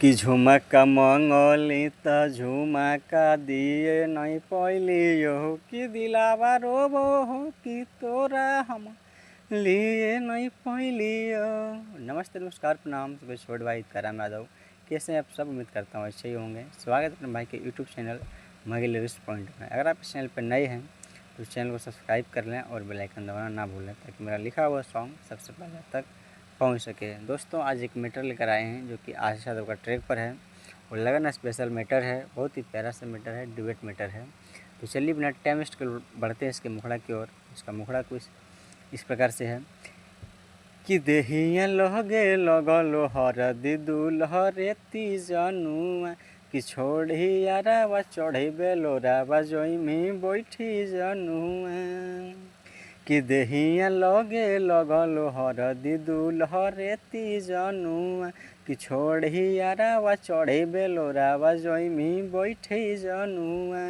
कि झुमका मंगली त झुमका दिए नहीं पैली हो कि दिलावा रोबो हो कि तोरा हम लिए नहीं पैली हो। नमस्ते नमस्कार प्रणाम सुबह छोट भाई कराम यादव, कैसे आप सब? उम्मीद करता हूँ अच्छे ही होंगे। स्वागत है अपने भाई के यूट्यूब चैनल मगे लिरिक्स पॉइंट में। अगर आप इस चैनल पर नए हैं तो इस चैनल को सब्सक्राइब कर लें और बेल आइकन दबाना ना भूलें ताकि मेरा लिखा हुआ सॉन्ग सबसे पहले आप तक पहुंच सके। दोस्तों आज एक मैटर लेकर आए हैं जो कि आशीष यादव का ट्रैक पर है और लगन स्पेशल मैटर है। बहुत ही प्यारा सा मैटर है, डुएट मैटर है। तो चलिए बिना टाइम वेस्ट कर बढ़ते हैं इसके मुखड़ा की ओर। इसका मुखड़ा कुछ इस प्रकार से है कि देहिया लगे लगलो हरदी दुलहरे जनुआ कि छोड़ी यारावा चढ़े बेलोरावा जोइमी बैठी जनुआ कि देहिया लगे लगलो हरदी दुलहरे जनुआ कि छोड़ी यारावा चढ़े बेलोरावा जोइमी बैठी जनुआ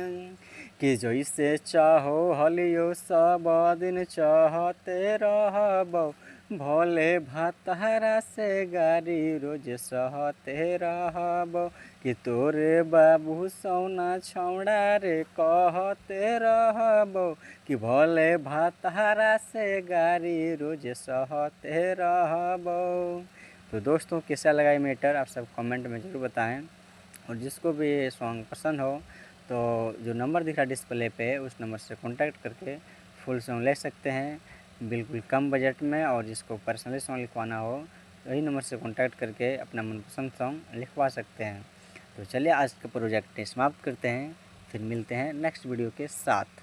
कि जैसे चाहो हलियो सब दिन चाहते रहबो भोले भातारा से गाड़ी रोज सहते रहबो कि तोरे बाबू सोना छौड़ा रे कहते रहबो कि भोले भातारा से गाड़ी रोज सहते रहबो। तो दोस्तों कैसा लगा ये मैटर आप सब कमेंट में ज़रूर बताएं और जिसको भी ये सॉन्ग पसंद हो तो जो नंबर दिख रहा है डिस्प्ले पे उस नंबर से कांटेक्ट करके फुल सॉन्ग ले सकते हैं बिल्कुल कम बजट में। और जिसको पर्सनली सॉन्ग लिखवाना हो तो वही नंबर से कांटेक्ट करके अपना मनपसंद सॉन्ग लिखवा सकते हैं। तो चलिए आज का प्रोजेक्ट समाप्त करते हैं, फिर मिलते हैं नेक्स्ट वीडियो के साथ।